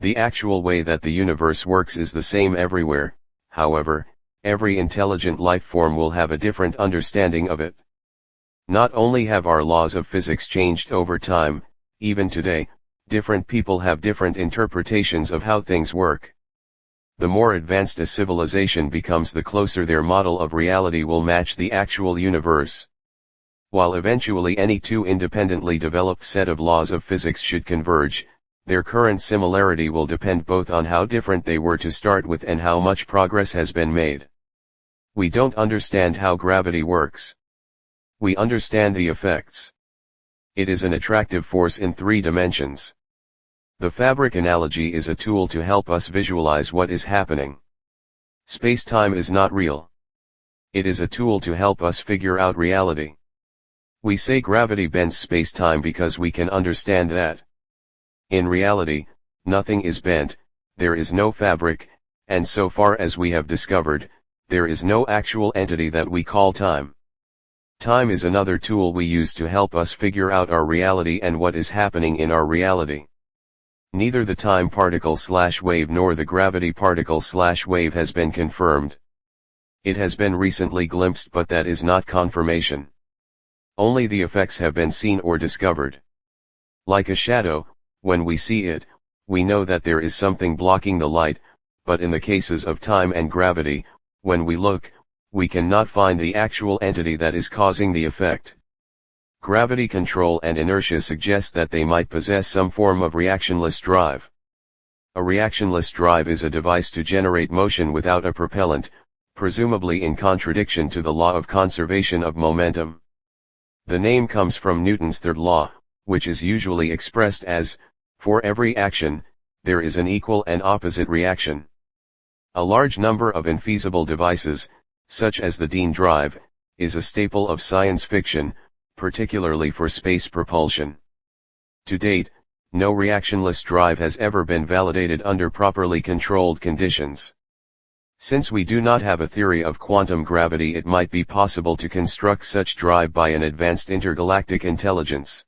The actual way that the universe works is the same everywhere, however, every intelligent life form will have a different understanding of it. Not only have our laws of physics changed over time, even today, different people have different interpretations of how things work. The more advanced a civilization becomes, the closer their model of reality will match the actual universe. While eventually any two independently developed set of laws of physics should converge, their current similarity will depend both on how different they were to start with and how much progress has been made. We don't understand how gravity works. We understand the effects. It is an attractive force in 3 dimensions. The fabric analogy is a tool to help us visualize what is happening. Space-time is not real. It is a tool to help us figure out reality. We say gravity bends space-time because we can understand that. In reality, nothing is bent, there is no fabric, and so far as we have discovered, there is no actual entity that we call time. Time is another tool we use to help us figure out our reality and what is happening in our reality. Neither the time particle/wave nor the gravity particle/wave has been confirmed. It has been recently glimpsed, but that is not confirmation. Only the effects have been seen or discovered. Like a shadow, when we see it, we know that there is something blocking the light, but in the cases of time and gravity, when we look, we cannot find the actual entity that is causing the effect. Gravity control and inertia suggest that they might possess some form of reactionless drive. A reactionless drive is a device to generate motion without a propellant, presumably in contradiction to the law of conservation of momentum. The name comes from Newton's third law, which is usually expressed as, for every action, there is an equal and opposite reaction. A large number of infeasible devices, such as the Dean drive, is a staple of science fiction, particularly for space propulsion. To date, no reactionless drive has ever been validated under properly controlled conditions. Since we do not have a theory of quantum gravity, it might be possible to construct such drive by an advanced intergalactic intelligence.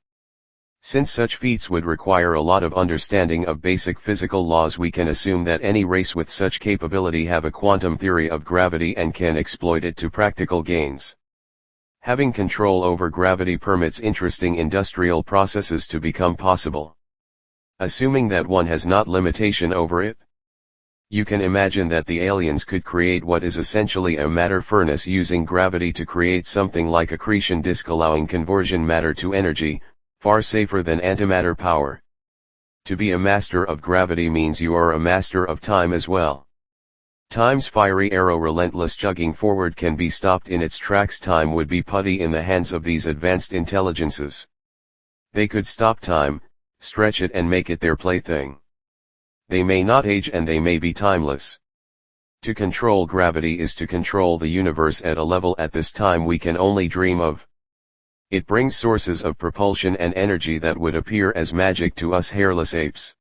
Since such feats would require a lot of understanding of basic physical laws, we can assume that any race with such capability have a quantum theory of gravity and can exploit it to practical gains. Having control over gravity permits interesting industrial processes to become possible. Assuming that one has not limitation over it, you can imagine that the aliens could create what is essentially a matter furnace using gravity to create something like accretion disk, allowing conversion matter to energy, far safer than antimatter power. To be a master of gravity means you are a master of time as well. Time's fiery arrow, relentless chugging forward, can be stopped in its tracks. Time would be putty in the hands of these advanced intelligences. They could stop time, stretch it and make it their plaything. They may not age and they may be timeless. To control gravity is to control the universe at a level at this time we can only dream of. It brings sources of propulsion and energy that would appear as magic to us hairless apes.